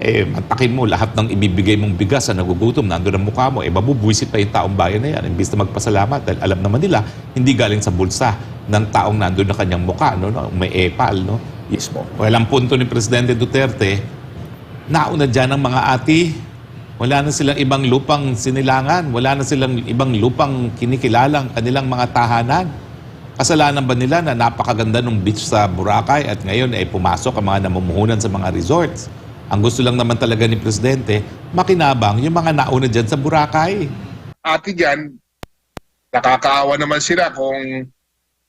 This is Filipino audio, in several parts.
mantakin mo lahat ng ibibigay mong bigas sa nagugutom, nandun ang mukha mo, mabubuisit pa yung taong bayan na yan. Imbis na magpasalamat dahil alam naman nila, hindi galing sa bulsa ng taong nandun na kanyang mukha, no? May epal, no? Mismo. Well, ang punto ni Presidente Duterte, nauna dyan ang mga ati, wala na silang ibang lupang sinilangan, wala na silang ibang lupang kinikilalang kanilang mga tahanan. Kasalanan ba nila na napakaganda ng beach sa Boracay at ngayon ay pumasok ang mga namumuhunan sa mga resorts? Ang gusto lang naman talaga ni Presidente, makinabang yung mga nauna dyan sa Boracay. Ati dyan, nakakaawa naman sila kung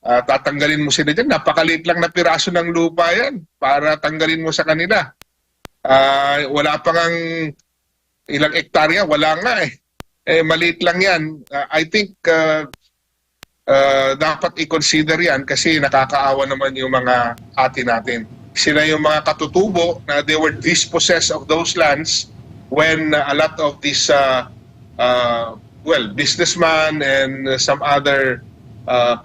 tatanggalin mo sila dyan. Napakaliit lang na piraso ng lupa yan para tanggalin mo sa kanila. Wala pa ngang ilang ektarya, wala nga eh. Maliit lang yan. I think dapat i-consider yan kasi nakakaawa naman yung mga ati natin. Sila yung mga katutubo na they were dispossessed of those lands when a lot of these businessmen and some other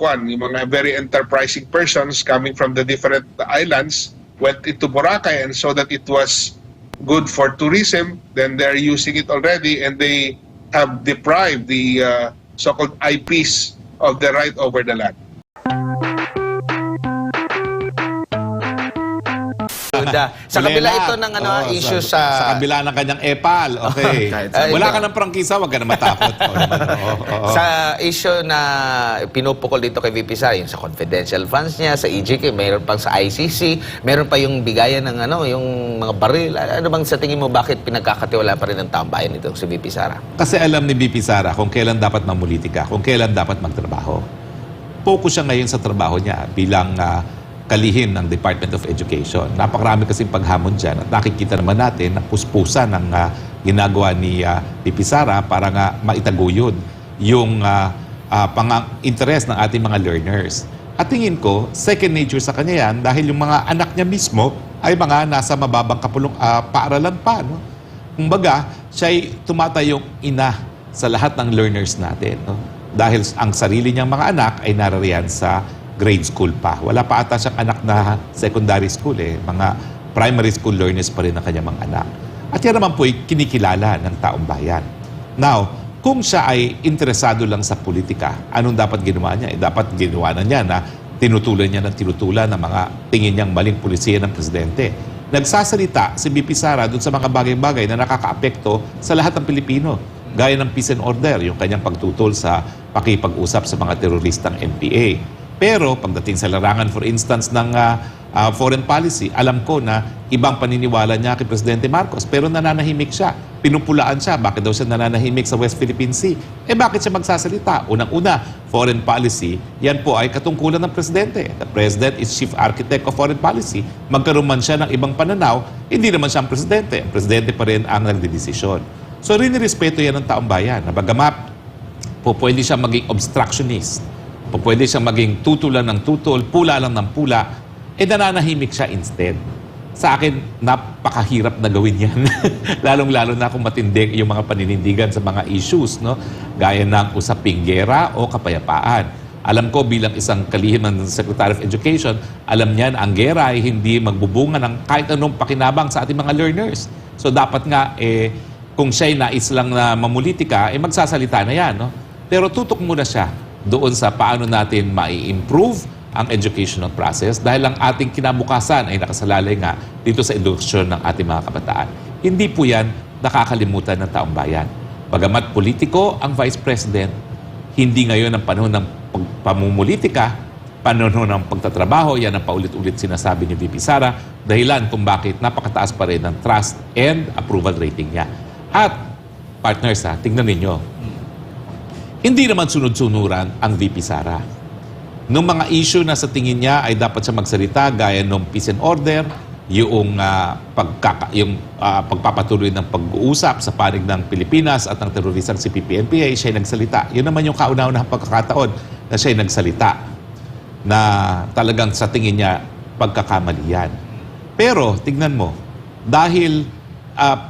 yung mga very enterprising persons coming from the different islands went into Boracay and so that it was good for tourism, then they're using it already and they have deprived the so-called IPs of the right over the land. Sa kabila ito ng issue sa kabila ng kanyang epal, okay. Wala ka ng prangkisa, wag ka na matakot. Sa issue na pinupukol dito kay VP Sara, yung sa confidential funds niya, sa EJK, mayroon pang sa ICC, mayroon pa yung bigayan ng yung mga baril. Ano bang sa tingin mo bakit pinagkakatiwala pa rin ng taong bayan nito si VP Sara? Kasi alam ni VP Sara kung kailan dapat mamulitika, kung kailan dapat magtrabaho. Focus siya ngayon sa trabaho niya bilang kalihim ng Department of Education. Napakarami kasing paghamon dyan at nakikita naman natin na puspusan ng ginagawa ni VP Sara para nga maitaguyod yung pang-interest ng ating mga learners. At tingin ko, second nature sa kanya yan dahil yung mga anak niya mismo ay mga nasa mababang paaralan pa. No? Kumbaga, siya'y tumatayong ina sa lahat ng learners natin. No? Dahil ang sarili niyang mga anak ay narariyan sa grade school pa. Wala pa ata siyang anak na secondary school eh. Mga primary school learners pa rin ang kanyang mga anak. At yan naman po ay kinikilala ng taong bayan. Now, kung siya ay interesado lang sa politika, anong dapat ginawa niya? Dapat ginawa na niya na tinutulan niya ng tinutulan ng mga tingin niyang maling pulisiya ng presidente. Nagsasalita si VP Sara dun sa mga bagay-bagay na nakakaapekto sa lahat ng Pilipino. Gaya ng peace and order, yung kanyang pagtutol sa pakipag-usap sa mga teroristang MPA. Pero pagdating sa larangan, for instance, ng foreign policy, alam ko na ibang paniniwala niya kay Presidente Marcos. Pero nananahimik siya. Pinupulaan siya. Bakit daw siya nananahimik sa West Philippine Sea? Bakit siya magsasalita? Unang-una, foreign policy, yan po ay katungkulan ng Presidente. The President is Chief Architect of Foreign Policy. Magkaroon man siya ng ibang pananaw, hindi naman siya ang Presidente. Ang Presidente pa rin ang nagdedesisyon. So, rin-respeto yan ng taong bayan. Na bagamat po pwede siya maging obstructionist. Pwede siyang maging tutulan ng tutol, pula lang ng pula, nananahimik siya instead. Sa akin, napakahirap na gawin yan. Lalong-lalo na kung matindi yung mga paninindigan sa mga issues, no? Gaya ng usaping gera o kapayapaan. Alam ko bilang isang kalihim ng Secretary of Education, alam niyan ang gera ay hindi magbubunga ng kahit anong pakinabang sa ating mga learners. So dapat nga, kung siya'y nais lang na mamulitika, magsasalita na yan, no? Pero tutok muna siya doon sa paano natin mai-improve ang educational process dahil ang ating kinabukasan ay nakasalalay nga dito sa edukasyon ng ating mga kabataan. Hindi po yan nakakalimutan ng taong bayan. Bagamat politiko ang Vice President, hindi ngayon ang panahon ng pamumulitika, panahon ng pagtatrabaho, yan ang paulit-ulit sinasabi ni VP Sara, dahilan kung bakit napakataas pa rin ng trust and approval rating niya. At, partners tingnan ninyo, hindi naman sunod-sunuran ang VP Sara. Nung mga issue na sa tingin niya ay dapat siya magsalita gaya ng peace and order, yung pagpapatuloy ng pag-uusap sa panig ng Pilipinas at ng teroristang CPP-NPA, siya ay nagsalita. Yun naman yung kauna-unahang pagkakataon na siya ay nagsalita na talagang sa tingin niya pagkakamali yan. Pero tignan mo, dahil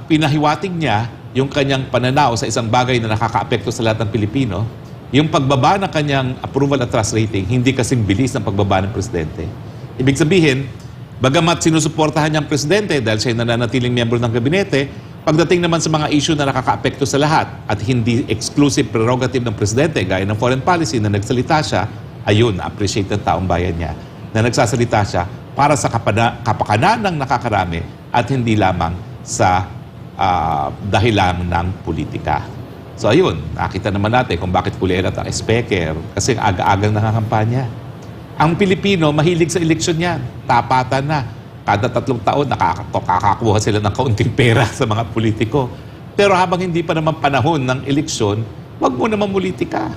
pinahiwatig niya yung kanyang pananaw sa isang bagay na nakakaapekto sa lahat ng Pilipino, yung pagbaba ng kanyang approval at trust rating, hindi kasing bilis ng pagbaba ng presidente. Ibig sabihin, Bagamat sinusuportahan niya ang presidente dahil siya ay nananatiling miyembro ng gabinete, pagdating naman sa mga issue na nakakaapekto sa lahat at hindi exclusive prerogative ng presidente, gaya ng foreign policy na nagsalita siya, ayun, appreciate ng taong bayan niya, na nagsasalita siya para sa kapakanan ng nakakarami at hindi lamang sa dahilan ng politika. So ayun, nakita naman natin kung bakit kulirat ang speaker kasi aga-agang nakakampanya. Ang Pilipino, mahilig sa eleksyon yan. Tapatan na. Kada 3 taon, nakakakuha sila ng kaunting pera sa mga politiko. Pero habang hindi pa naman panahon ng eleksyon, wag mo naman politika.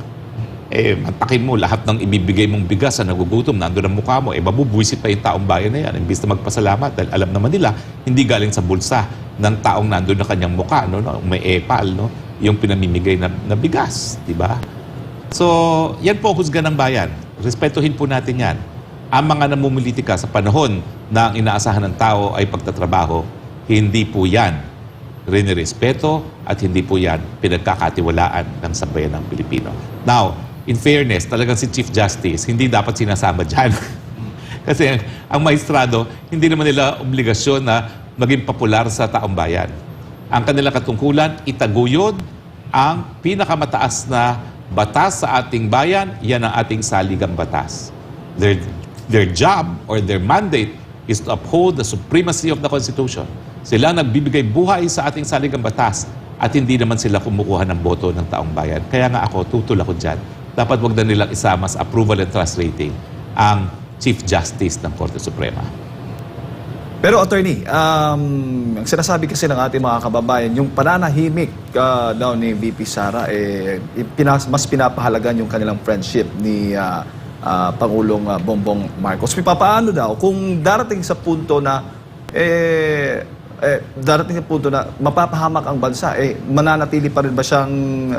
Mantakin mo lahat ng ibibigay mong bigas sa nagugutom, nandun ang mukha mo, mabubuisit pa yung taong bayan na yan. Imbis na magpasalamat dahil alam naman nila, hindi galing sa bulsa ng taong nandun na kanyang mukha, no? May epal, no? Yung pinamimigay na bigas, di ba? So, yan po husga ng bayan. Respetuhin po natin yan. Ang mga namumulitika sa panahon na ang inaasahan ng tao ay pagtatrabaho, hindi po yan rinirespeto at hindi po yan pinagkakatiwalaan ng sambayan ng Pilipino. Now, in fairness, talagang si Chief Justice, hindi dapat sinasama dyan. Kasi ang maestrado, hindi naman nila obligasyon na maging popular sa taong bayan. Ang kanilang katungkulan, itaguyod ang pinakamataas na batas sa ating bayan, yan ang ating saligang batas. Their job or their mandate is to uphold the supremacy of the Constitution. Sila nagbibigay buhay sa ating saligang batas at hindi naman sila kumukuha ng boto ng taong bayan. Kaya nga ako, tutol ako dyan. Dapat wag na nilang isama sa approval and trust rating ang Chief Justice ng Korte Suprema. Pero attorney, ang sinasabi kasi ng ating mga kababayan, yung pananahimik daw ni VP Sara, mas pinapahalagan yung kanilang friendship ni Pangulong Bongbong Marcos. Paano daw kung darating sa punto na mapapahamak ang bansa, mananatili pa rin ba siyang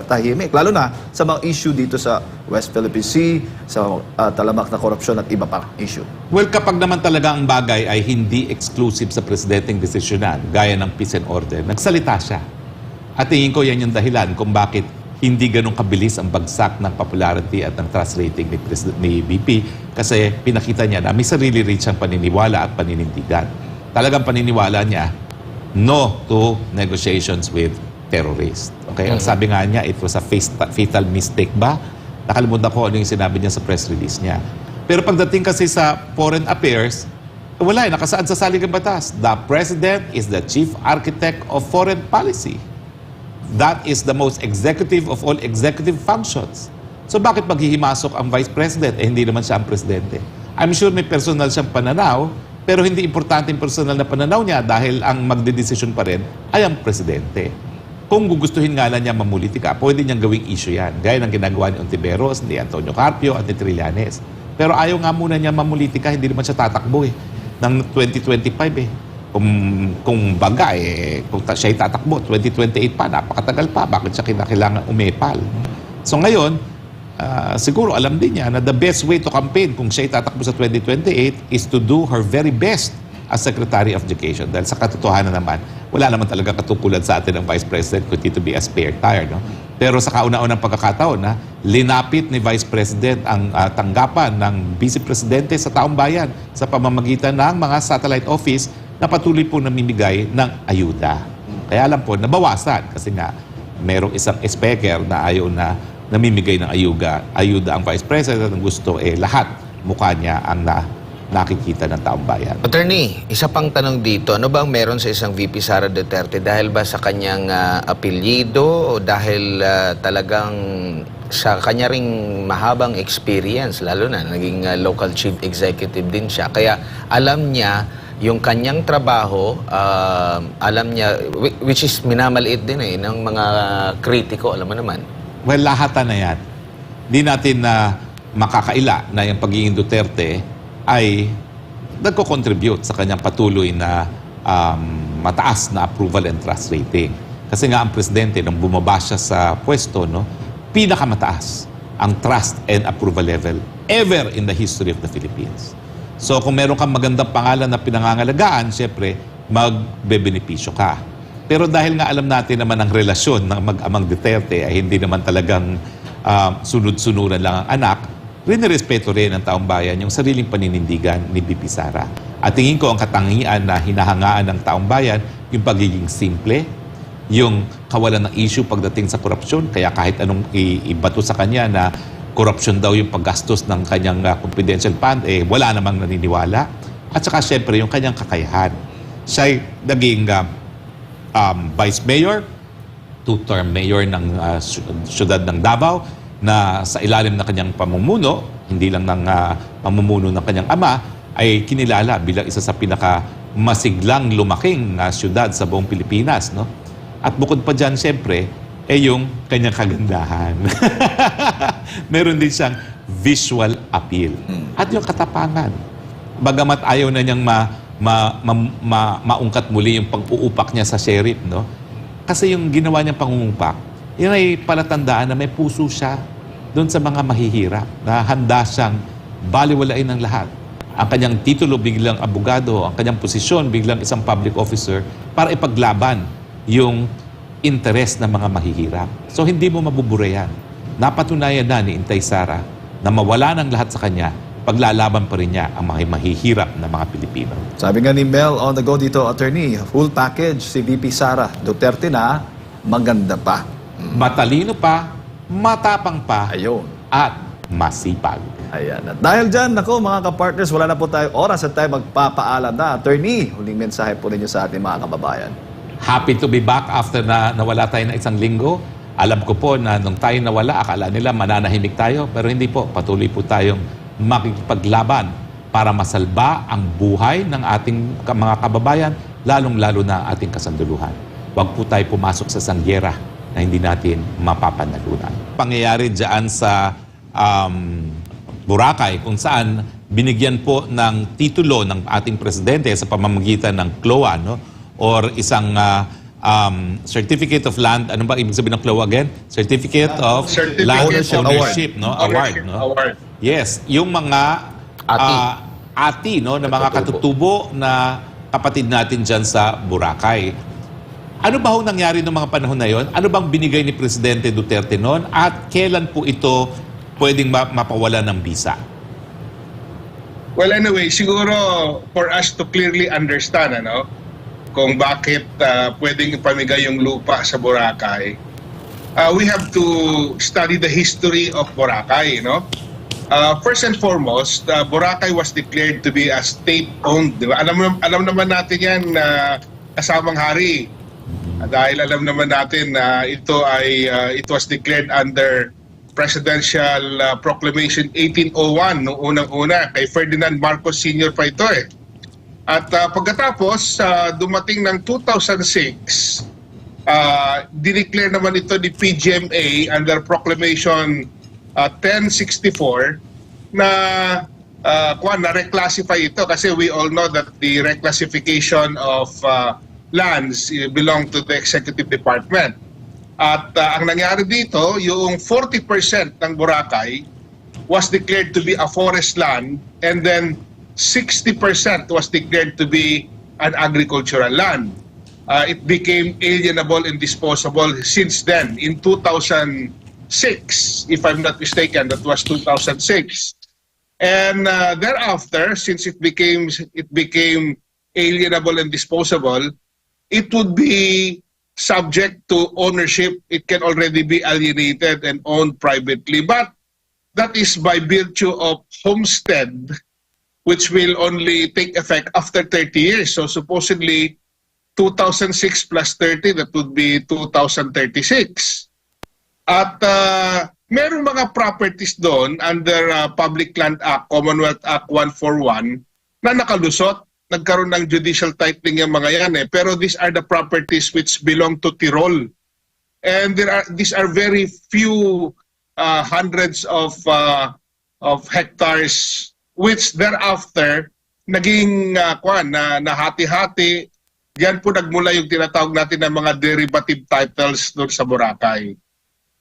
tahimik? Lalo na sa mga issue dito sa West Philippine Sea, sa talamak na korupsyon at iba pa issue. Well, kapag naman talaga ang bagay ay hindi exclusive sa presidenteng desisyonan, gaya ng peace and order, nagsalita siya. At tingin ko yan yung dahilan kung bakit hindi ganun kabilis ang bagsak ng popularity at ng trust rating ni VP kasi pinakita niya na may sarili rin siyang paniniwala at paninindigan. Talagang paniniwala niya, no to negotiations with terrorists. Okay? Ang sabi nga niya, it was a fatal mistake ba? Nakalimutan ko ano yung sinabi niya sa press release niya. Pero pagdating kasi sa foreign affairs, wala nakasaad sa saligang batas. The President is the chief architect of foreign policy. That is the most executive of all executive functions. So bakit maghihimasok ang Vice President? Hindi naman siya ang Presidente. I'm sure may personal siyang pananaw, pero hindi importante yung personal na pananaw niya dahil ang magdedesisyon pa rin ay ang Presidente. Kung gugustuhin nga lang niya mamulitika, pwede niyang gawing issue yan. Gaya ng ginagawa ni Ontiveros, ni Antonio Carpio at ni Trillanes. Pero ayaw nga muna niya mamulitika, hindi naman siya tatakbo ng 2025 Kung baga kung siya'y tatakbo, 2028 pa, napakatagal pa, bakit siya kinakailangan umepal? So ngayon, siguro alam din niya na the best way to campaign kung siya'y tatakbo sa 2028 is to do her very best as Secretary of Education. Dahil sa katotohanan naman, wala naman talaga katungkulan sa atin ng Vice President kundi to be a spare tire. No? Pero sa kauna-unang pagkakataon, linapit ni Vice President ang tanggapan ng Vice Presidente sa taong bayan sa pamamagitan ng mga satellite office na patuloy po namimigay ng ayuda. Kaya alam po, nabawasan kasi nga merong isang speaker na ayaw na namimigay ng ayuda ang Vice President ang gusto lahat mukha niya ang nakikita ng taong bayan. Attorney, isa pang tanong dito, ano bang meron sa isang VP Sara Duterte? Dahil ba sa kanyang apelyido o dahil talagang sa kanya ring mahabang experience, lalo na naging local chief executive din siya. Kaya alam niya yung kanyang trabaho, alam niya, which is minamaliit din ng mga kritiko, alam mo naman. Well, lahatan na yan. Di natin na makakaila na yung pagiging Duterte ay nagko-contribute sa kanyang patuloy na mataas na approval and trust rating. Kasi nga ang presidente, nung bumaba siya sa pwesto, pinakamataas ang trust and approval level ever in the history of the Philippines. So kung meron kang magandang pangalan na pinangangalagaan, syempre, magbebenepisyo ka. Pero dahil nga alam natin naman ang relasyon ng mag-amang Duterte ay hindi naman talagang sunod-sunuran lang ang anak, rinirespeto rin ng taong bayan yung sariling paninindigan ni VP Sara. At tingin ko ang katangian na hinahangaan ng taong bayan, yung pagiging simple, yung kawalan ng issue pagdating sa korupsyon, kaya kahit anong ibato sa kanya na korupsyon daw yung paggastos ng kanyang confidential fund, wala namang naniniwala. At saka syempre yung kanyang kakayahan. Siya'y naging vice mayor, two-term mayor ng syudad ng Davao, na sa ilalim ng kanyang pamumuno, hindi lang ng pamumuno ng kanyang ama, ay kinilala bilang isa sa pinakamasiglang lumaking syudad sa buong Pilipinas, no? At bukod pa dyan, siyempre, yung kanyang kagandahan. Meron din siyang visual appeal. At yung katapangan. Bagamat ayaw na niyang maungkat muli yung pag-uupak niya sa sheriff, no? Kasi yung ginawa niyang pangungumpak, yun ay palatandaan na may puso siya doon sa mga mahihirap, na handa siyang baliwalain ng lahat. Ang kanyang titulo biglang abogado, ang kanyang posisyon biglang isang public officer para ipaglaban yung interes ng mga mahihirap. So hindi mo mabubura yan. Napatunayan na ni Inday Sara na mawala ng lahat sa kanya, paglalaban pa rin niya ang mga mahihirap na mga Pilipino. Sabi nga ni Mel on the go dito, attorney, full package si VP Sara Duterte na maganda pa. Matalino pa, matapang pa, Ayun. at masipag. Ayan. At dahil dyan, nako mga kapartners, wala na po tayo oras at tayo magpapaalam na. Attorney, huling mensahe po ninyo sa ating mga kababayan. Happy to be back after na nawala tayo ng isang linggo. Alam ko po na nung tayo nawala, akala nila mananahimik tayo, pero hindi po. Patuloy po tayong makikipaglaban para masalba ang buhay ng ating mga kababayan, lalong-lalo na ang ating kasanduluhan. Huwag po tayo pumasok sa sanggera na hindi natin mapapanalunan. Pangyayari dyan sa Boracay, kung saan binigyan po ng titulo ng ating presidente sa pamamagitan ng CLOA, no? Or isang Certificate of Land, ano ba ibig sabihin ng CLOA again? Certificate of Certificate Land Ownership Ownership, no? Award, no? Award. Yes, yung mga ati, no, na mga katutubo na kapatid natin dyan sa Boracay. Ano ba ho nangyari noong mga panahon na yon? Ano bang binigay ni Presidente Duterte noon? At kailan po ito pwedeng mapawala ng bisa? Well, anyway, siguro for us to clearly understand kung bakit pwedeng ipamigay yung lupa sa Boracay, we have to study the history of Boracay, first and foremost, Boracay was declared to be a state-owned, di ba? Alam naman natin yan na kasamang hari. Dahil alam naman natin na it was declared under Presidential Proclamation 1801 noong unang-una kay Ferdinand Marcos Sr. pa ito eh. At pagkatapos dumating ng 2006, dineclare naman ito ni PGMA under Proclamation 1064 na reclassify ito kasi we all know that the reclassification of lands belong to the executive department. At ang nangyari dito, yung 40% ng Boracay was declared to be a forest land and then 60% was declared to be an agricultural land. It became alienable and disposable since then. In 2006, if I'm not mistaken, that was 2006. And thereafter, since it became alienable and disposable, it would be subject to ownership. It can already be alienated and owned privately. But that is by virtue of homestead, which will only take effect after 30 years. So supposedly, 2006 plus 30, that would be 2036. At merong mga properties doon under Public Land Act, Commonwealth Act 141, na nakalusot. Nagkaroon ng judicial tightening yung mga yan eh. Pero these are the properties which belong to Tirol. And these are very few hundreds of hectares which thereafter naging nahati-hati. Yan po nagmula yung tinatawag natin ng mga derivative titles doon sa Boracay.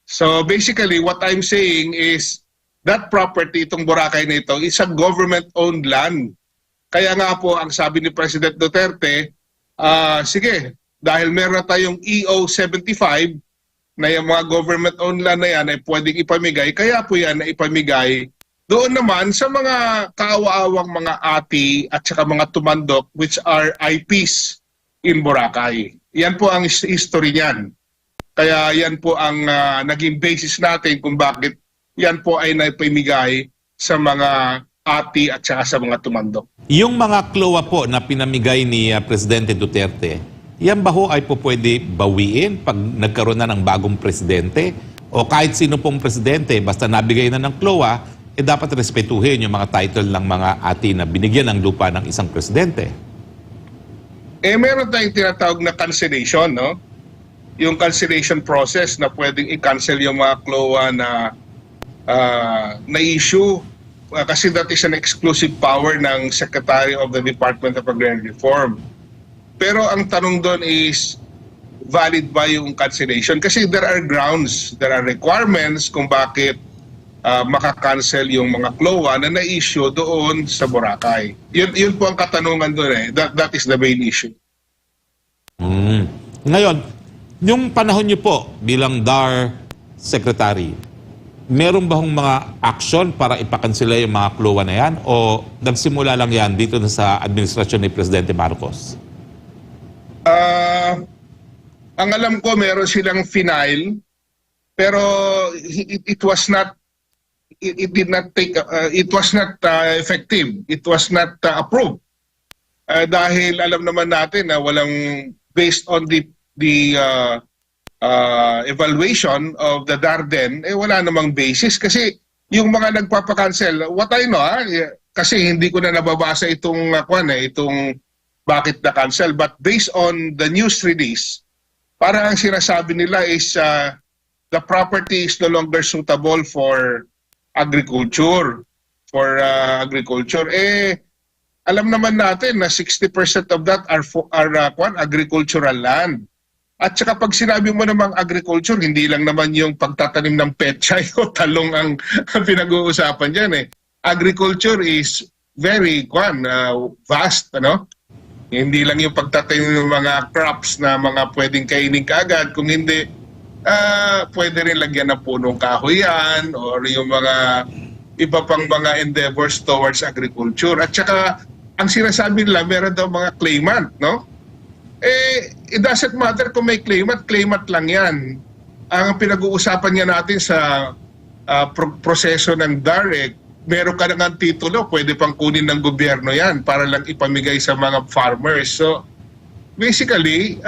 So basically what I'm saying is that property, itong Boracay na ito, is a government-owned land. Kaya nga po, ang sabi ni President Duterte, sige, dahil meron tayong EO 75 na yung mga government-owned land na yan ay pwedeng ipamigay, kaya po yan na ipamigay Doon naman sa mga kaawa-awang mga ati at saka mga tumandok which are IPs in Boracay. Yan po ang history niyan. Kaya yan po ang naging basis natin kung bakit yan po ay naipamigay sa mga ati at saka sa mga tumandok. Yung mga klowa po na pinamigay ni Presidente Duterte, yan ba ho ay po pwede bawiin pag nagkaroon na ng bagong presidente? O kahit sino pong presidente, basta nabigay na ng klowa, dapat respetuhin yung mga title ng mga ati na binigyan ng lupa ng isang presidente. Meron tayong tinatawag na cancellation, no? Yung cancellation process na pwedeng i-cancel yung mga klowa na issue kasi that is an exclusive power ng Secretary of the Department of Agrarian Reform. Pero ang tanong doon is, valid ba yung cancellation? Kasi there are grounds, there are requirements kung bakit makakancel yung mga klowa na na-issue doon sa Boracay. Yun po ang katanungan doon eh. That is the main issue. Ngayon, yung panahon niyo po bilang DAR Secretary, meron ba hong mga action para ipakansela yung mga klowa na yan? O nagsimula lang yan dito na sa administrasyon ni Presidente Marcos? Ang alam ko, meron silang final, pero it was not effective. It was not approved. Dahil alam naman natin na walang, based on the evaluation of the Darden, wala namang basis. Kasi yung mga nagpapakancel, what I know, kasi hindi ko na nababasa itong bakit na-cancel. But based on the news release, parang ang sinasabi nila is the property is no longer suitable for agriculture. Alam naman natin na 60% of that are agricultural land. At saka pag sinabi mo namang agriculture, hindi lang naman yung pagtatanim ng pechay o talong ang pinag-uusapan dyan eh. Agriculture is very vast, ano? Hindi lang yung pagtatanim ng mga crops na mga pwedeng kainin kaagad, kung hindi, pwede rin lagyan ng punong kahoy yan or yung mga iba pang mga endeavors towards agriculture. At saka, ang sinasabi nila, meron daw mga claimant, no? It doesn't matter kung may claimant lang yan. Ang pinag-uusapan niya natin sa proseso ng DAREC, meron ka ng titulo, pwede pang kunin ng gobyerno yan para lang ipamigay sa mga farmers. So, basically,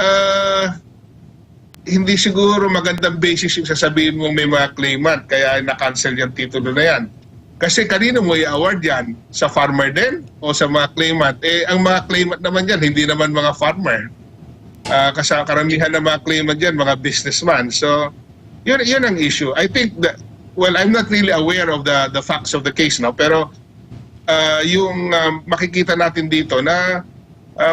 hindi siguro magandang basis yung sasabihin mo may mga claimant kaya na-cancel yung titulo na yan. Kasi kanino mo i-award yan? Sa farmer din o sa mga claimant? Ang mga claimant naman dyan, hindi naman mga farmer. Kasi karamihan ng mga claimant dyan, mga businessman. So, yun ang issue. I think that, well, I'm not really aware of the facts of the case now, pero yung makikita natin dito na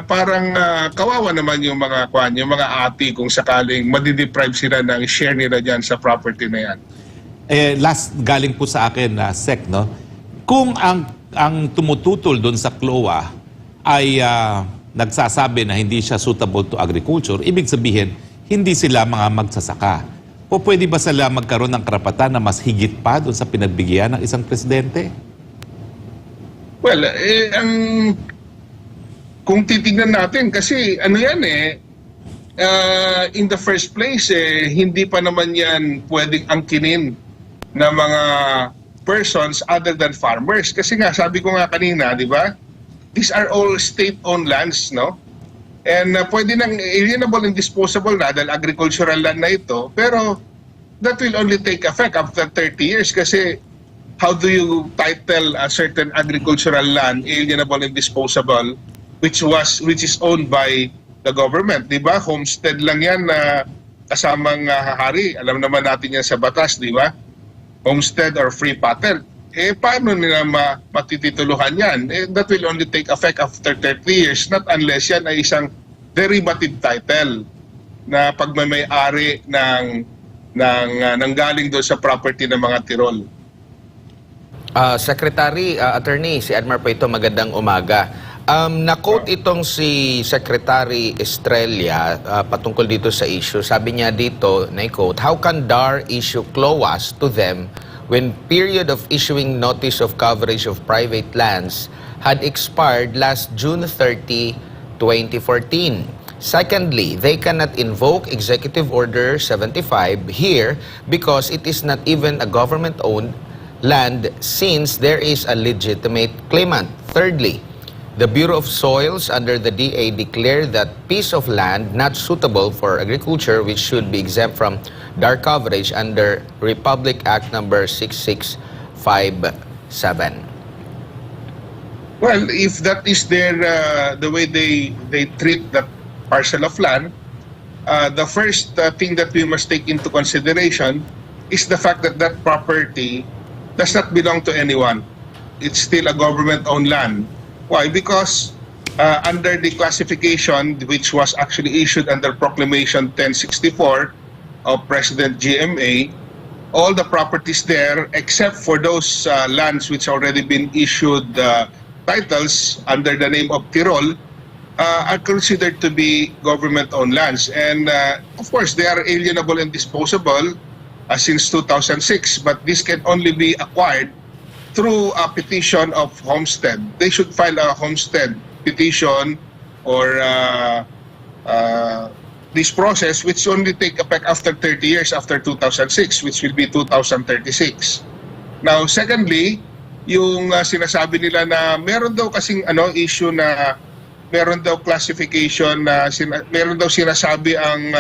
parang kawawa naman yung mga ati kung sakaling madideprive sila ng share nila dyan sa property na yan. Last galing po sa akin na SEC, no? Kung ang tumututol doon sa CLOA ay nagsasabi na hindi siya suitable to agriculture, ibig sabihin, hindi sila mga magsasaka. O pwede ba sila magkaroon ng karapatan na mas higit pa doon sa pinagbigyan ng isang presidente? Well, kung titignan natin, kasi ano yan in the first place, hindi pa naman yan pwedeng angkinin na mga persons other than farmers. Kasi nga, sabi ko nga kanina, di ba? These are all state-owned lands, no? And pwede nang alienable and disposable na dahil agricultural land na ito. Pero that will only take effect after 30 years kasi how do you title a certain agricultural land alienable and disposable which is owned by the government, di ba? Homestead lang yan na kasamang hari. Alam naman natin yan sa batas, di ba? Homestead or free patent. Paano nila matitituluhan yan? That will only take effect after 30 years, not unless yan ay isang derivative title na pagmamay-ari ng galing doon sa property ng mga Tirol. Secretary, Attorney, si Edmar po ito, magandang umaga. Na-quote itong si Secretary Estrella patungkol dito sa issue. Sabi niya dito, na-quote, "How can DAR issue CLOAs to them when period of issuing notice of coverage of private lands had expired last June 30, 2014. Secondly, they cannot invoke Executive Order 75 here because it is not even a government-owned land since there is a legitimate claimant. Thirdly, the Bureau of Soils under the DA declared that piece of land not suitable for agriculture which should be exempt from DAR coverage under Republic Act number 6657. Well, if that is the way they treat that parcel of land, the first thing that we must take into consideration is the fact that that property does not belong to anyone. It's still a government-owned land. Why? Because under the classification which was actually issued under Proclamation 1064 of President GMA, all the properties there, except for those lands which already been issued titles under the name of Tirol, are considered to be government-owned lands. And of course, they are alienable and disposable since 2006, but this can only be acquired through a petition of homestead. They should file a homestead petition or this process, which only take effect after 30 years after 2006, which will be 2036. Now, secondly, yung sinasabi nila na meron daw kasing issue na meron daw classification na meron daw sinasabi ang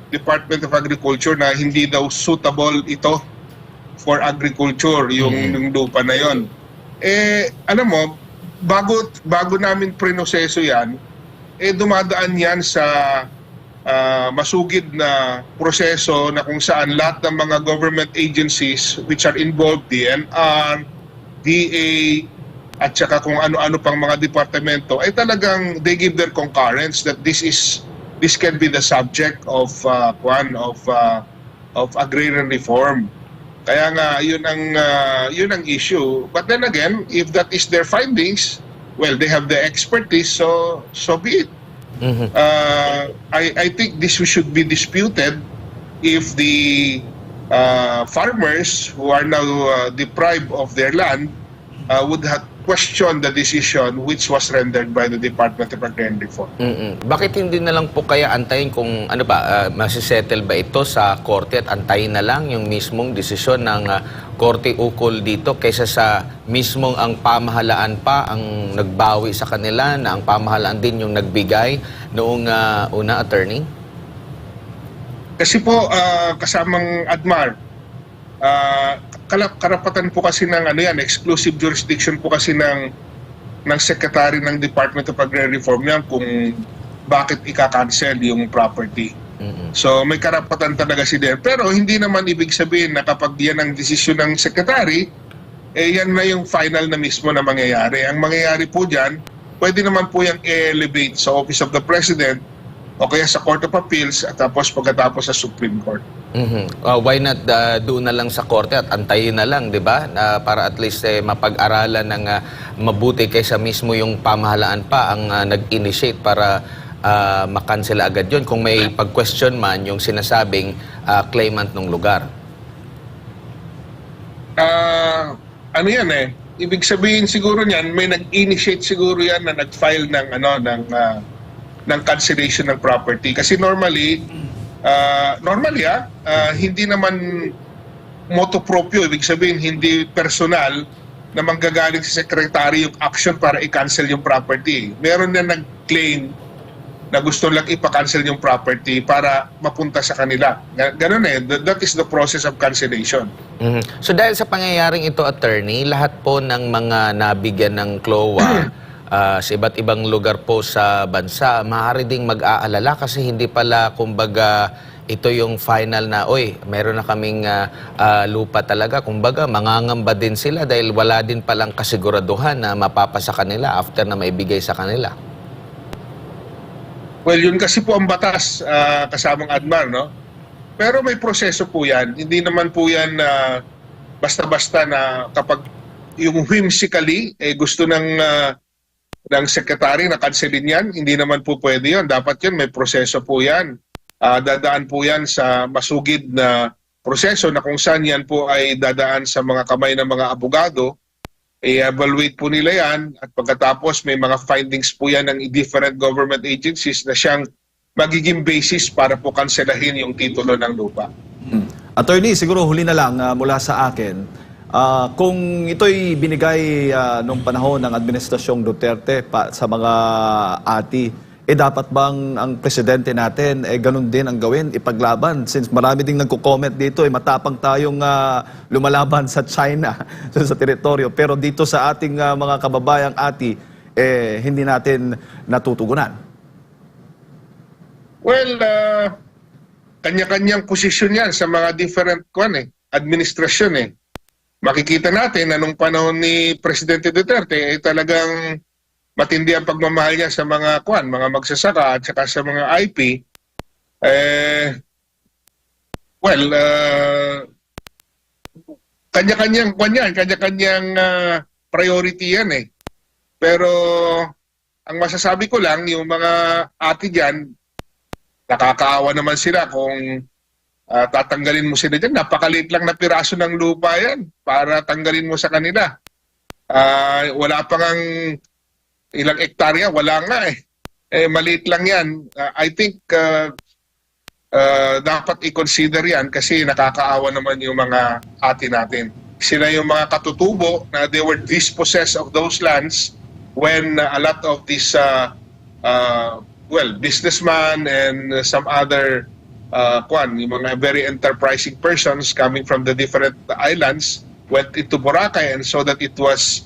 Department of Agriculture na hindi daw suitable ito for agriculture, yung lupa na yon. Alam mo, bago namin prinoseso yan, dumadaan yan sa masugid na proseso na kung saan lahat ng mga government agencies which are involved, DNR, DA, at saka kung ano-ano pang mga departamento, ay talagang they give their concurrence that this can be the subject of agrarian reform. Kaya nga yun ang issue. But then again, if that is their findings, well, they have the expertise, so be it. I think this should be disputed if the farmers who are now deprived of their land would have questioned the decision which was rendered by the Department of Agrarian Reform. Bakit hindi na lang po kaya antayin kung masisettle ba ito sa korte at antayin na lang yung mismong desisyon ng korte ukol dito kaysa sa mismong ang pamahalaan pa ang nagbawi sa kanila na ang pamahalaan din yung nagbigay noong una, attorney? Kasi po, kasamang ADMAR, karapatan po kasi ng exclusive jurisdiction po kasi ng Secretary ng Department of Agrarian Reform yan kung bakit ika-cancel yung property. So may karapatan talaga si DER. Pero hindi naman ibig sabihin na kapag yan ang desisyon ng Secretary, yan na yung final na mismo na mangyayari. Ang mangyayari po dyan, pwede naman po yung elevate sa Office of the President o kaya sa Court of Appeals at tapos pagkatapos sa Supreme Court. Why not doon na lang sa korte at antayin na lang, di ba? Para at least mapag-aralan ng mabuti kaysa mismo yung pamahalaan pa ang nag-initiate para makancel agad yun kung may pag-question man yung sinasabing claimant ng lugar. Ano yan ibig sabihin siguro niyan, may nag-initiate siguro yan na nag-file ng cancellation ng property. Kasi normally hindi naman motu proprio, ibig sabihin hindi personal na manggagaling sa secretary yung action para i-cancel yung property. Meron na nag-claim na gusto lang ipa-cancel yung property para mapunta sa kanila. Ganun that is the process of cancellation. So dahil sa pangyayaring ito, attorney, lahat po ng mga nabigyan ng CLOA sa iba't ibang lugar po sa bansa, maaari ding mag-aalala kasi hindi pala, kumbaga, ito yung final na, meron na kaming lupa talaga. Kumbaga, mangangamba din sila dahil wala din palang kasiguraduhan na mapapasa kanila after na maibigay sa kanila. Well, yun kasi po ang batas, kasamang ADMAR, no? Pero may proseso po yan. Hindi naman po yan basta-basta na kapag yung whimsically, gusto ng secretary na cancelin yan, hindi naman po pwede yun. Dapat yun, may proseso po yan. Dadaan po yan sa masugid na proseso na kung saan yan po ay dadaan sa mga kamay ng mga abogado. I-evaluate po nila yan at pagkatapos may mga findings po yan ng different government agencies na siyang magiging basis para po kanselahin yung titulo ng lupa. Attorney, siguro huli na lang mula sa akin. Kung ito'y binigay nung panahon ng Administrasyong Duterte sa mga ati, dapat bang ang presidente natin ganun din ang gawin, ipaglaban? Since marami ding nagko-comment dito, matapang tayong lumalaban sa China, sa teritoryo. Pero dito sa ating mga kababayang ati, hindi natin natutugunan. Well, kanya-kanyang posisyon yan sa mga different administrasyon. Makikita natin na nung panahon ni Presidente Duterte talagang matindi ang pagmamahal niya sa mga mga magsasaka at saka sa mga IP. Kanya-kanyang kanya-kanyang priority yan Pero ang masasabi ko lang, yung mga ati dyan, nakakaawa naman sila kung tatanggalin mo sila dyan. Napakaliit lang na piraso ng lupa yan para tanggalin mo sa kanila. Wala pa ngang ilang ektarya, wala nga maliit lang yan. I think dapat i-consider yan kasi nakakaawa naman yung mga ati natin. Sila yung mga katutubo na they were dispossessed of those lands when a lot of these businessmen and some other yung mga very enterprising persons coming from the different islands went into Boracay and so that it was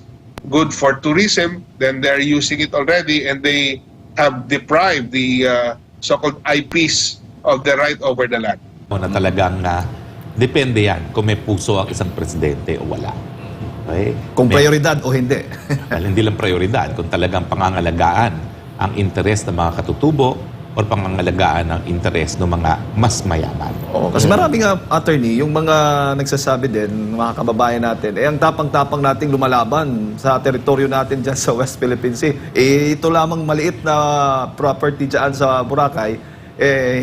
good for tourism, then they're using it already and they have deprived the so-called IPs of the right over the land. Na talagang depende yan kung may puso ang isang presidente o wala. Okay? Kung prioridad o hindi. Well, hindi lang prioridad, kung talagang pangangalagaan ang interes ng mga katutubo o pangangalagaan ang interes ng mga mas mayaman. Kasi maraming attorney, yung mga nagsasabi din, mga kababayan natin, ang tapang-tapang nating lumalaban sa teritoryo natin dyan sa West Philippine Sea. Ito lamang maliit na property dyan sa Boracay,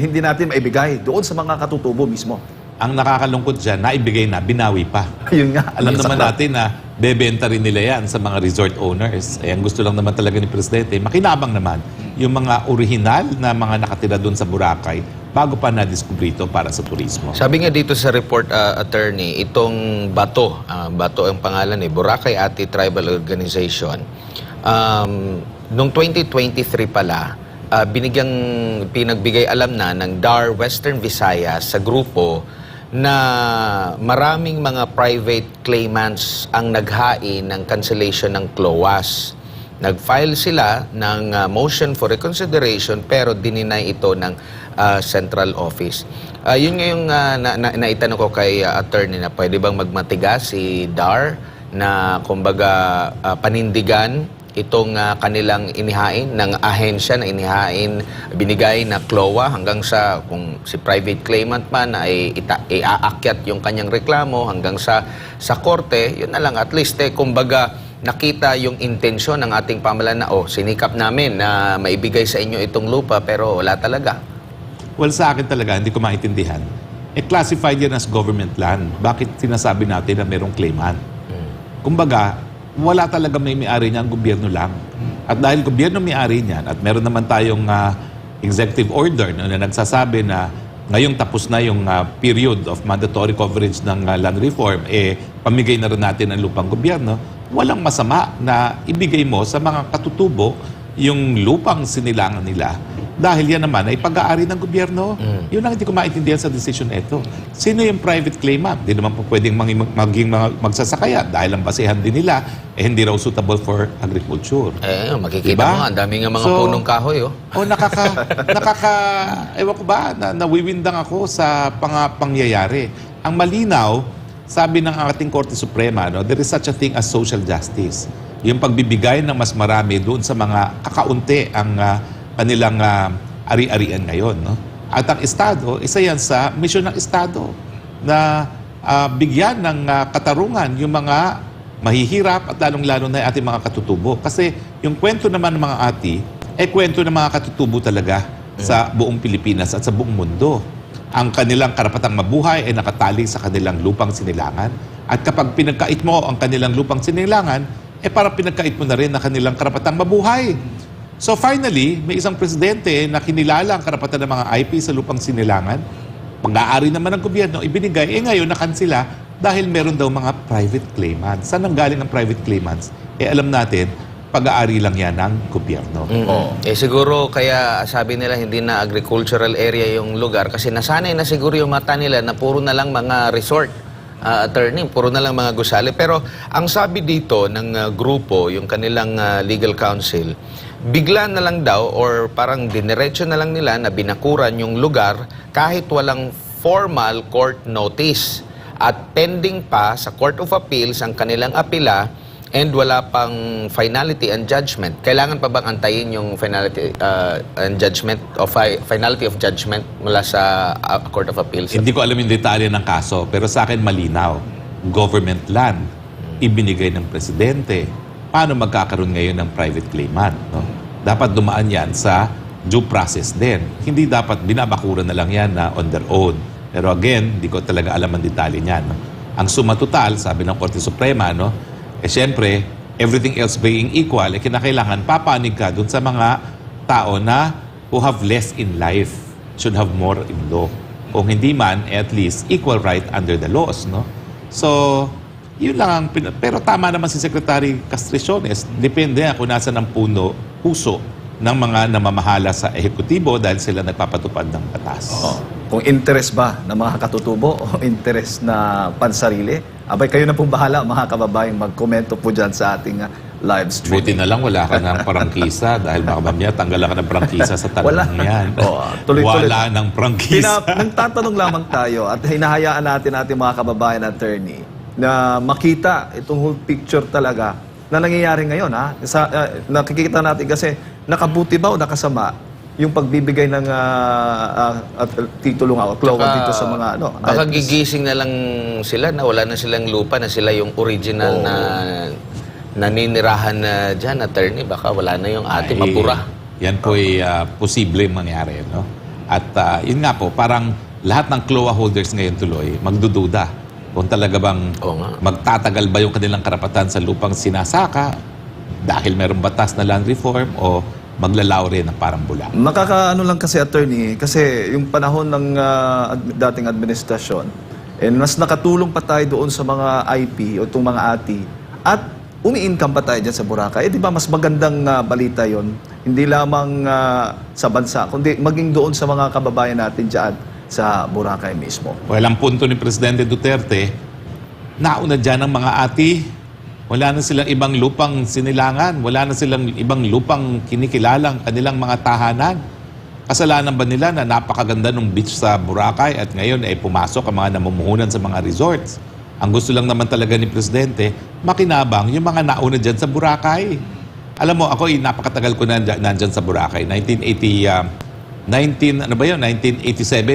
hindi natin maibigay doon sa mga katutubo mismo. Ang nakakalungkot dyan, naibigay na, binawi pa. Yun nga. Alam naman natin na bebenta rin nila yan sa mga resort owners. Ang gusto lang naman talaga ni Presidente, makinabang naman yung mga orihinal na mga nakatira doon sa Boracay bago pa na-discover ito para sa turismo. Sabi nga dito sa report, attorney, itong Bato ang pangalan Boracay Ati Tribal Organization, noong 2023 pala, pinagbigay alam na ng DAR Western Visayas sa grupo na maraming mga private claimants ang naghain ng cancellation ng CLOAS. Nag-file sila ng motion for reconsideration pero dininay ito ng central office. Yun nga yung naitanong ko kay attorney na pwede bang magmatigas si DAR na kumbaga panindigan itong kanilang inihain ng ahensya na inihain, binigay na CLOA hanggang sa kung si private claimant man ay iaakyat yung kanyang reklamo hanggang sa korte, yun na lang at least kumbaga nakita yung intensyon ng ating pamahalaan na sinikap namin na maibigay sa inyo itong lupa pero wala talaga. Well, sa akin talaga, hindi ko maintindihan. Classified yan as government land. Bakit sinasabi natin na merong claimant? Kumbaga, wala talaga may-ari niyan, gobyerno lang. At dahil gobyerno may-ari niyan, at meron naman tayong executive order na nagsasabi na ngayong tapos na yung period of mandatory coverage ng land reform, pamigay na rin natin ang lupang gobyerno, walang masama na ibigay mo sa mga katutubo yung lupang sinilangan nila dahil yan naman ay pag-aari ng gobyerno. Yun ang hindi ko maintindihan sa decision ito. Sino yung private claimant? Hindi naman po pwedeng maging magsasakaya dahil ang basehan din nila hindi raw suitable for agriculture. Makikita diba? mo, ang dami nga mga punong kahoy. Ewan ko ba, nawiwindang ako sa pangyayari. Ang malinaw, sabi ng ating Korte Suprema, there is such a thing as social justice. Yung pagbibigay ng mas marami doon sa mga kakaunti ang kanilang ari-arian ngayon. No? At ang Estado, isa yan sa misyon ng Estado na bigyan ng katarungan yung mga mahihirap at lalong-lalo na ating mga katutubo. Kasi yung kwento naman ng mga ati, kwento ng mga katutubo talaga sa buong Pilipinas at sa buong mundo. ang kanilang karapatang mabuhay ay nakatali sa kanilang lupang sinilangan. At kapag pinagkait mo ang kanilang lupang sinilangan, para pinagkait mo na rin ang kanilang karapatang mabuhay. So finally, may isang presidente na kinilala ang karapatan ng mga IP sa lupang sinilangan. Pag-aari naman ng gobyerno, ibinigay, ngayon nakansila dahil meron daw mga private claimants. Saan nanggaling ang private claimants? Alam natin, pag-aari lang yan ng gobyerno. Siguro kaya sabi nila hindi na agricultural area yung lugar kasi nasanay na siguro yung mata nila na puro na lang mga resort, attorney, puro na lang mga gusali. Pero ang sabi dito ng grupo, yung kanilang legal counsel, bigla na lang daw or parang diniretso na lang nila na binakuran yung lugar kahit walang formal court notice. At pending pa sa Court of Appeals ang kanilang apila and wala pang finality and judgment. Kailangan pa bang antayin yung finality and judgment o finality of judgment mula sa Court of Appeals? Hindi ko alam yung detalye ng kaso, pero sa akin malinaw. Government land, ibinigay ng presidente. Paano magkakaroon ngayon ng private claimant? No? Dapat dumaan yan sa due process din. Hindi dapat binabakuran na lang yan na on their own. Pero again, hindi ko talaga alam ang detalye niyan. No? Ang suma total, sabi ng Korte Suprema, no? Siyempre, everything else being equal, kinakailangan papanig ka dun sa mga tao na who have less in life should have more in law. Kung hindi man, at least equal right under the laws, no? So, yun lang ang pero tama naman si Secretary Castriciones. Depende kung nasa ng puso ng mga namamahala sa ehekutibo dahil sila nagpapatupad ng batas. Kung interest ba ng mga katutubo o interest na pansarili, abay kayo na pong bahala mga kababayan magkomento po dyan sa ating live stream. Buti na lang wala ka ng prangkisa dahil baka mamaya tanggalan ka ng prangkisa sa tanong yan. Tuloy-tuloy. Wala ng prangkisa. Nagtatanong lamang tayo at hinahayaan natin ating mga kababayan attorney na makita itong whole picture talaga na nangyayari ngayon. Nakikita natin kasi nakabuti ba o nakasama yung pagbibigay ng titulo nga o clause dito sa mga baka gigising na lang sila na wala na silang lupa na sila yung original na naninirahan na dyan, attorney. Baka wala na yung ate mapura. Yan po ay posible mangyari. No? At yun nga po, parang lahat ng CLOA holders ngayon tuloy magdududa kung talaga bang magtatagal ba yung kanilang karapatan sa lupang sinasaka dahil mayroong batas na land reform o maglalaw rin ng parang bula. Makakaano lang kasi attorney, kasi yung panahon ng dating administrasyon, mas nakatulong pa tayo doon sa mga IP o itong mga ATI at umi-income pa tayo dyan sa Boracay. Di ba mas magandang balita yon hindi lamang sa bansa, kundi maging doon sa mga kababayan natin dyan sa Boracay mismo. Well, ang punto ni Presidente Duterte, nauna dyan ang mga ATI. Wala na silang ibang lupang sinilangan. Wala na silang ibang lupang kinikilalang kanilang mga tahanan. Kasalanan ba nila na napakaganda ng beach sa Boracay at ngayon ay pumasok ang mga namumuhunan sa mga resorts? Ang gusto lang naman talaga ni Presidente, makinabang yung mga nauna dyan sa Boracay. Alam mo, ako napakatagal ko nandyan sa Boracay. 1987,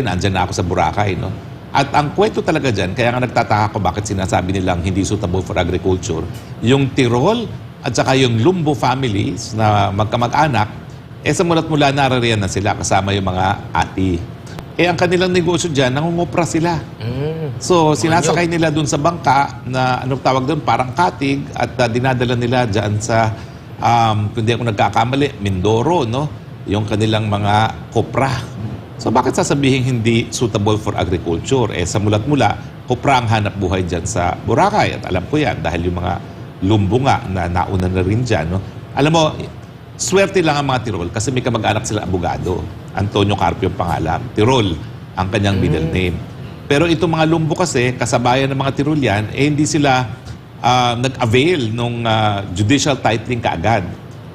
nandyan na ako sa Boracay, no? At ang kwento talaga dyan, kaya nga nagtataka ko bakit sinasabi nilang hindi suitable for agriculture, yung Tirol at saka yung Lumbo families na magkamag-anak, sa mulat-mula narariyan na sila kasama yung mga ati. Ang kanilang negosyo dyan, nangungupra sila. So, sinasakay nila dun sa bangka na, anong tawag dun, parang katig at dinadala nila dyan sa, kung di ako nagkakamali, Mindoro, no? Yung kanilang mga kopra. So bakit sasabihin hindi suitable for agriculture? Sa mulat-mula, kopra ang hanap buhay dyan sa Boracay. At alam ko yan dahil yung mga lumbo nga na nauna na rin dyan. No? Alam mo, swerte lang ang mga Tirol kasi may kamag-anak sila abogado. Antonio Carpio ang pangalan. Tirol ang kanyang middle name. Pero itong mga lumbo kasi, kasabayan ng mga Tirol yan, hindi sila nag-avail ng judicial titling kaagad.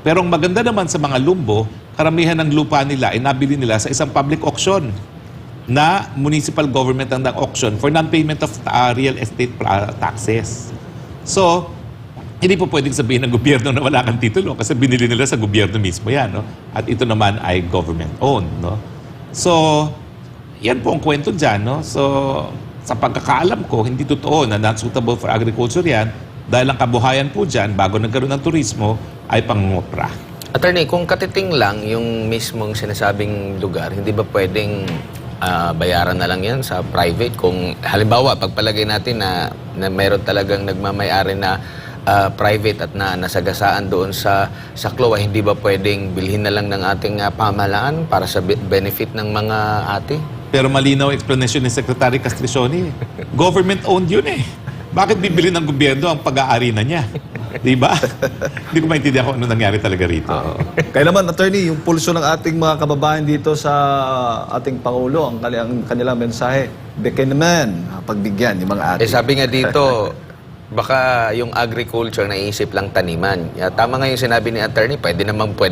Pero ang maganda naman sa mga lumbo, karamihan ng lupa nila ay nabili nila sa isang public auction na municipal government ang auction for non-payment of real estate taxes. So, hindi po pwedeng sabihin ng gobyerno na wala kang titulo kasi binili nila sa gobyerno mismo yan. No? At ito naman ay government-owned. No? So, yan po ang kwento dyan. No? So, sa pagkakaalam ko, hindi totoo na not suitable for agriculture yan dahil ang kabuhayan po dyan, bago nagkaroon ng turismo, ay pangungopra. Attorney, kung katiting lang yung mismong sinasabing lugar, hindi ba pwedeng bayaran na lang yan sa private. Kung halimbawa, pagpalagay natin na mayroon talagang nagmamayari na private at nasagasaan doon sa CLOA, hindi ba pwedeng bilhin na lang ng ating pamahalaan para sa benefit ng mga ate? Pero malinaw explanation ni Secretary Castricioni. Government-owned yun eh. Bakit bibili ng gobyerno ang pag-aari na niya? Di ba? Hindi ko maintindihan kung ano nangyari talaga rito. Kaya naman, attorney, yung pulso ng ating mga kababayan dito sa ating Pangulo, ang kanilang mensahe, bigyan naman, pagbigyan yung mga ate. Sabi nga dito, baka yung agriculture naisip lang taniman. Tama nga yung sinabi ni attorney, pwede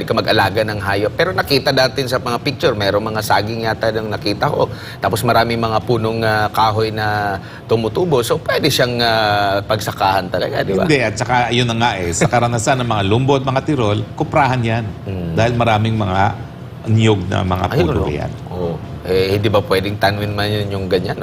ka mag-alaga ng hayop. Pero nakita natin sa mga picture, mayroong mga saging yata nang nakita ko. Tapos maraming mga punong kahoy na tumutubo. So pwede siyang pagsakahan talaga, di ba? Hindi, at saka yun na nga sa karanasan ng mga Lumbo at mga Tirol, kuprahan yan. Dahil maraming mga niyog na mga puno yan. Hindi ba pwedeng tanwin man yun yung ganyan,